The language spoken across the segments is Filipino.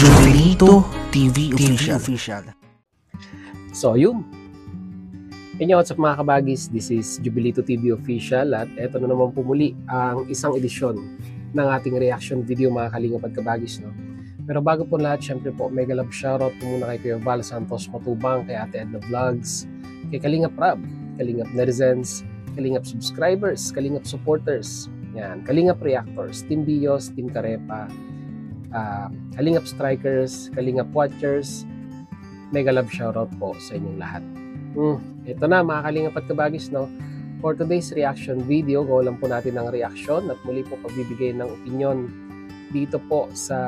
Jubilito TV Official. So yun. Inyo, what's up mga kabagis? This is Jubilito TV Official at eto na naman pumuli ang isang edisyon ng ating reaction video mga kalingap at kabagis. No? Pero bago po lahat, syempre po, mega love shoutout po muna kay Kuya Val Santos Matubang, kay Ate Edna Vlogs, kay Kalingap Rab, Kalingap Netizens, Kalingap Subscribers, Kalingap Supporters, yan, Kalingap Reactors, Team Bios, Team Karepa, Kalingap Strikers, Kalingap Watchers, mega love shoutout po sa inyong lahat. Ito na mga kalingap at kabagis, no? For today's reaction video, gawa lang po natin ng reaction at muli po pagbibigay ng opinion dito po sa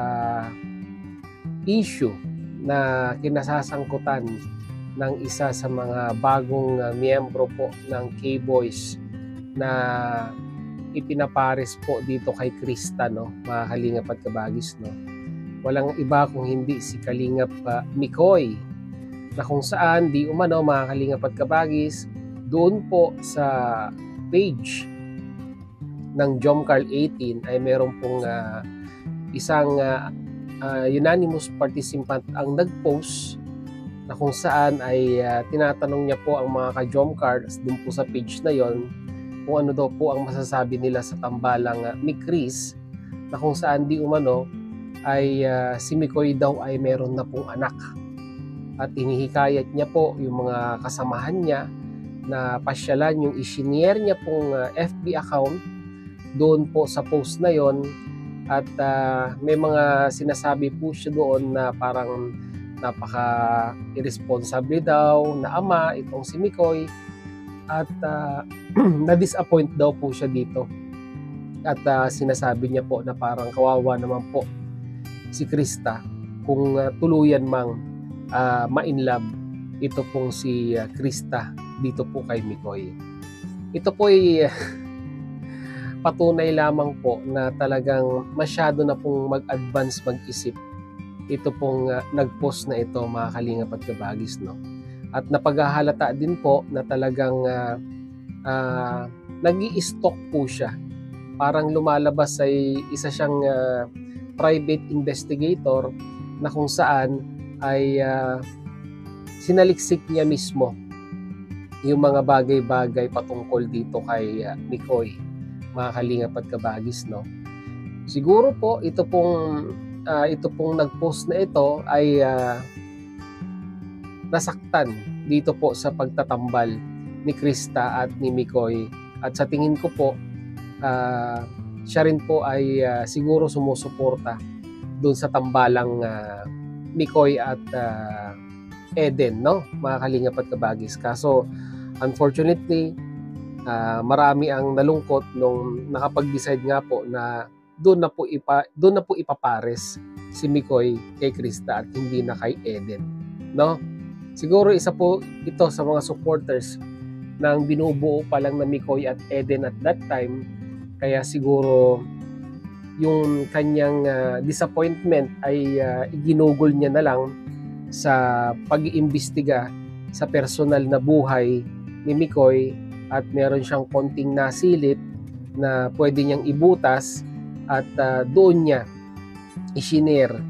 issue na kinasasangkutan ng isa sa mga bagong miyembro po ng K-Boys na ipinapares po dito kay Krista, no? Mga kalingap at kabagis, no? Walang iba kung hindi si Kalingap Mikoy, na kung saan di umano mga kalingap at kabagis, doon po sa page ng Jomcarl 18 ay meron pong isang unanimous participant ang nag-post na kung saan ay tinatanong niya po ang mga ka-Jomcarl doon po sa page na yon kung ano daw po ang masasabi nila sa tambalang ni Chris, na kung saan di umano ay si Mikoy daw ay meron na pong anak. At inihikayat niya po yung mga kasamahan niya na pasyalan yung isinare niya pong FB account doon po sa post na yon. At may mga sinasabi po siya doon na parang napaka-irresponsible daw na ama itong si Mikoy. At na-disappoint daw po siya dito. At sinasabi niya po na parang kawawa naman po si Krista kung tuluyan mang ma-inlove ito pong si Krista dito po kay Mikoy. Ito po ay patunay lamang po na talagang masyado na pong mag-advance mag-isip ito pong nag-post na ito mga kalingap at kabagis, no? At napaghahalata din po na talagang nag-i-stalk po siya. Parang lumalabas ay isa siyang private investigator na kung saan ay sinaliksik niya mismo yung mga bagay-bagay patungkol dito kay Mikoy, mga kalingap at kabagis, no? Siguro po ito pong nag-post na ito ay nasaktan dito po sa pagtatambal ni Krista at ni Mikoy, at sa tingin ko po siya rin po ay siguro sumusuporta doon sa tambalang Mikoy at Eden, no? Mga kalingap at kabagis. Kaso unfortunately marami ang nalungkot nung nakapag-decide nga po na doon na po ipapares si Mikoy kay Krista at hindi na kay Eden, no? Siguro isa po ito sa mga supporters ng binubuo pa lang na Mikoy at Eden at that time, kaya siguro yung kanyang disappointment ay iginugol niya na lang sa pag-iimbestiga sa personal na buhay ni Mikoy, at meron siyang konting nasilip na pwede niyang ibutas at doon niya isinare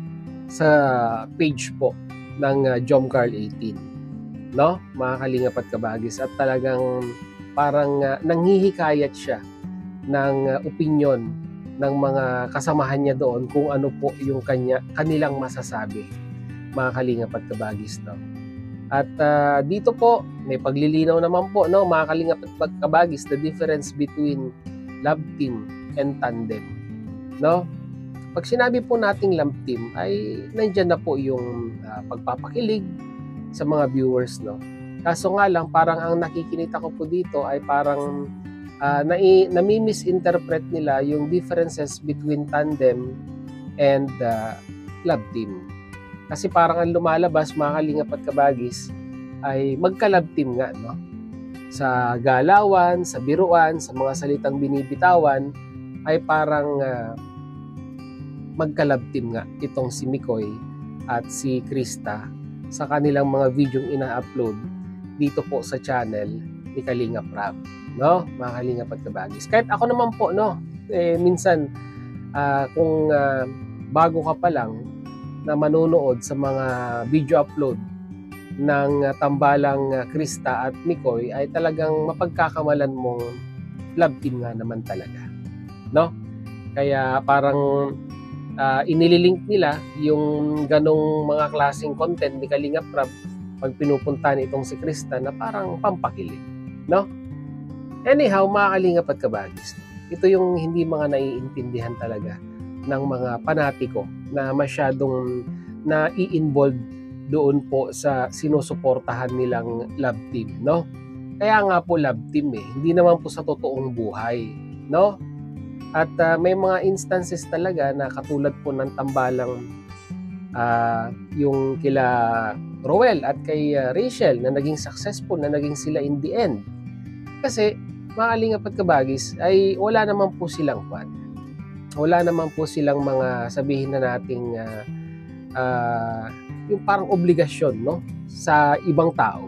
sa page po ng Jomcarl 18, no? Mga kalingap at kabagis, at talagang parang nanghihikayat siya ng opinyon ng mga kasamahan niya doon kung ano po yung kanilang masasabi, mga kalingap at kabagis, no? At dito po may paglilinaw naman po, no, mga kalingap at kabagis, the difference between love team and tandem, no? Pag sinabi po nating love team ay nandiyan na po yung pagpapakilig sa mga viewers, no? Kaso nga lang parang ang nakikinita ko po dito ay parang nami-misinterpret nila yung differences between tandem and love team. Kasi parang ang lumalabas, mga kalingap at kabagis, ay magka-love team nga, no? Sa galawan, sa biruan, sa mga salitang binibitawan ay parang magka-love team nga itong si Mikoy at si Krista sa kanilang mga videong ina-upload dito po sa channel ni Kalingap Rab, no? Mga kalingap at kabagis. Kahit ako naman po, no, minsan kung bago ka pa lang na manonood sa mga video upload ng tambalang Krista at Mikoy ay talagang mapagkakamalan mong love team nga naman talaga, no? Kaya parang inililink nila yung ganong mga klaseng content ni Kalingap Rab pag pinupunta nitong si Krista na parang pampakilig, no? Anyhow, mga Kalingap at Kabagis, ito yung hindi mga naiintindihan talaga ng mga panatiko na masyadong nai-involve doon po sa sinusuportahan nilang love team, no? Kaya nga po love team hindi naman po sa totoong buhay, no? At may mga instances talaga na katulad po ng tambalang yung kila Roel at kay Rachel na naging successful, na naging sila in the end. Kasi mga Kalingap at Kabagis ay wala naman po silang wala naman po silang mga sabihin na nating yung parang obligasyon, no, sa ibang tao,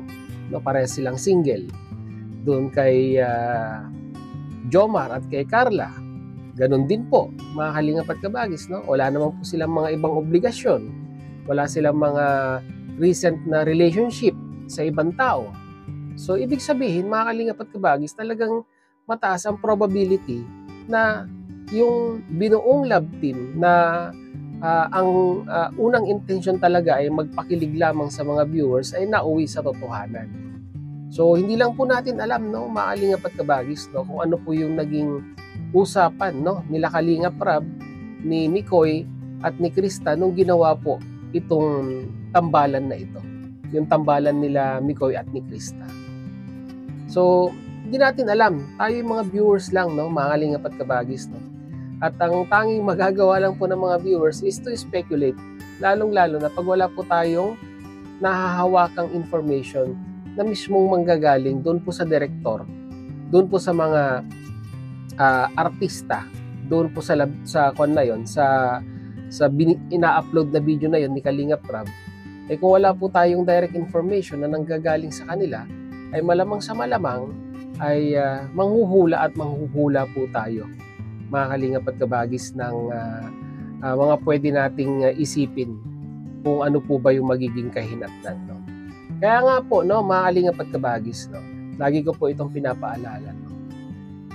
no, parehas silang single. Doon kay Jomar at kay Carla, ganun din po mga Kalingap at Kabagis, no, wala naman po silang mga ibang obligasyon, wala silang mga recent na relationship sa ibang tao. So ibig sabihin mga Kalingap at Kabagis, talagang mataas ang probability na yung binuong love team na ang unang intention talaga ay magpakilig lamang sa mga viewers ay nauwi sa totohanan. So hindi lang po natin alam, no, mga Kalingap at Kabagis, no, kung ano po yung naging usapan, no, nila Kalingap Rab, ni Mikoy at ni Krista nung ginawa po itong tambalan na ito, yung tambalan nila Mikoy at ni Krista. So hindi natin alam, tayo yung mga viewers lang, no, mga Kalingap at Kabagis, no. At ang tanging magagawa lang po ng mga viewers is to speculate, lalong-lalo na pag wala po tayong nahahawakang information na mismong manggagaling doon po sa director, doon po sa mga artista, doon po sa kwan na yon, sa ina-upload na video na yon ni Kalingap Rab. Eh kung wala po tayong direct information na nanggagaling sa kanila, ay malamang sa malamang ay manghuhula at manghuhula po tayo, mga Kalingap at Kabagis, ng mga pwede nating isipin kung ano po ba yung magiging kahinatnan, no? Kaya nga po, no, mga Kalingap at Kabagis, no, lagi ko po itong pinapaalala, no?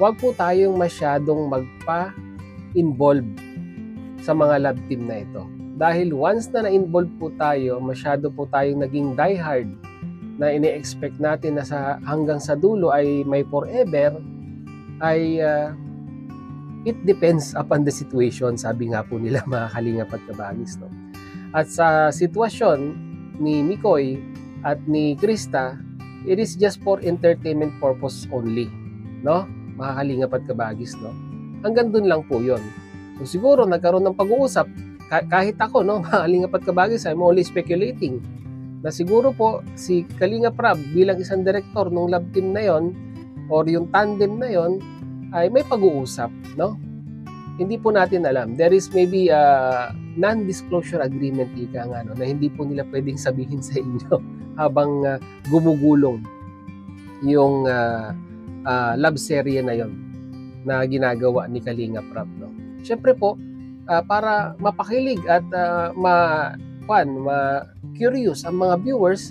Huwag po tayong masyadong magpa-involve sa mga love team na ito. Dahil once na na-involve po tayo, masyado po tayong naging diehard na ini-expect natin na hanggang sa dulo ay may forever, ay it depends upon the situation, sabi nga po nila mga Kalingap at Kabagis, no? At sa sitwasyon ni Mikoy at ni Krista, it is just for entertainment purpose only, no, mga Kalingap at Kabagis, no? Hanggang dun lang po yon. So siguro nagkaroon ng pag-uusap, kahit ako, no, mga Kalingap at Kabagis, I'm only speculating, na siguro po si Kalingap Rab bilang isang director ng love team na yon or yung tandem na yon ay may pag-uusap, no? Hindi po natin alam. There is maybe a non-disclosure agreement, ika nga, no, na hindi po nila pwedeng sabihin sa inyo habang gumugulong yung love serye na yon na ginagawa ni Kalingap Rab, no? Siyempre po, para mapakilig at ma-curious ang mga viewers,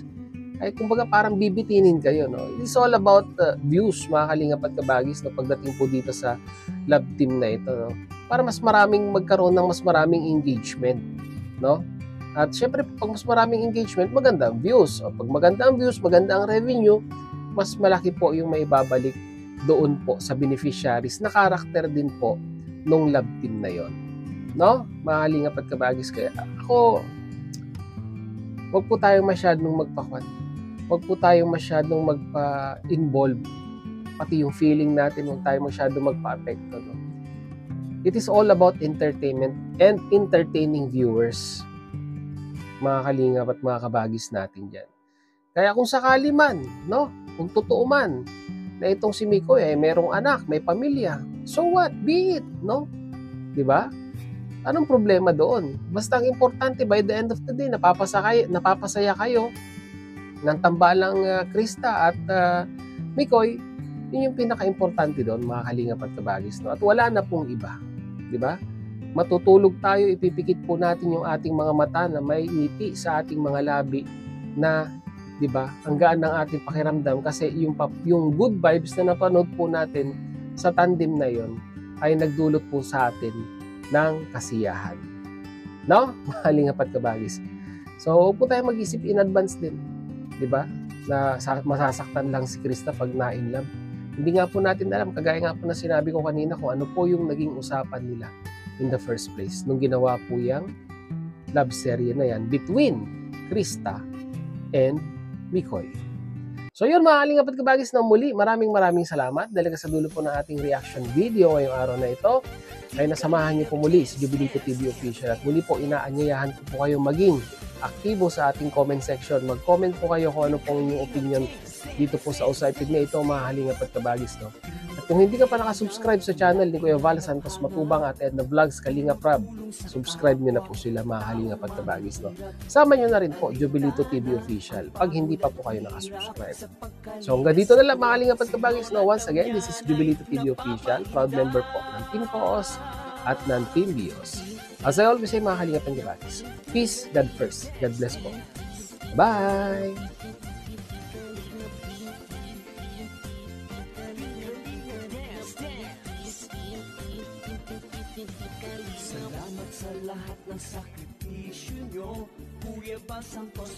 ay kumbaga parang bibitinin kayo, no? It's all about views, mga Kalingap at Kabagis, no, pagdating po dito sa love team na ito, no? Para mas maraming magkaroon ng mas maraming engagement, no? At syempre, pag mas maraming engagement, maganda ang views. O pag maganda ang views, maganda ang revenue, mas malaki po yung maibabalik doon po sa beneficiaries na karakter din po nung love team na yon, no? Mga Kalingap at Kabagis, kaya ako, wag po tayong masyadong wag po tayong masyadong magpa-involve, pati yung feeling natin, wag tayong masyadong magpa-apekto, no? It is all about entertainment and entertaining viewers, mga Kalingap at mga Kabagis natin dyan. Kaya kung sakali man, no, kung totoo man na itong si Mikoy ay merong anak, may pamilya, so what? Be it, no? Diba? Anong problema doon? Basta ang importante, by the end of the day, napapasaya kayo ng tambalang Krista at Mikoy. Yun yung pinaka-importante doon, mga Kalingap at Kabagis, no? At wala na pong iba, di ba? matutulog tayo, ipipikit po natin yung ating mga mata na may ngiti sa ating mga labi na, di ba, ang gaan ng ating pakiramdam kasi yung good vibes na napanood po natin sa tandem na yon ay nagdulot po sa atin ng kasiyahan. No? Mahaling apat kabagis. So, huwag po tayo mag-isip in advance din. Di ba? Na masasaktan lang si Krista pag na-inlove. Hindi nga po natin alam, kagaya nga po na sinabi ko kanina kung ano po yung naging usapan nila in the first place nung ginawa po yung love serye na yan between Krista and Mikoy. So yun, mga Kalingap at Kabagis, na muli maraming salamat dahil sa dulo po ng ating reaction video ngayong araw na ito ay nasamahan niyo po muli si Jubilito TV Official at muli po inaanyayahan ko po kayo maging aktibo sa ating comment section. Mag-comment po kayo kung ano pong inyong opinion dito po sa usapin na ito, mga Kalingap at Kabagis, no? At kung hindi ka pa nakasubscribe sa channel ni Kuya Val Santos Matubang at Edna Vlogs Kalingap Rab, subscribe nyo na po sila, mga Kalingap at Kabagis, no? Sama nyo na rin po Jubilito TV Official pag hindi pa po kayo nakasubscribe. So hanggang dito na lang, mga Kalingap at Kabagis, no? Once again, this is Jubilito TV Official, proud member po ng Team Koos at ng Team Bios. As I always say, mga Kalingap at Kabagis, peace, God first. God bless po. Bye! Salamat sa lahat ng sakripisyo nyo, Kuya Val Santos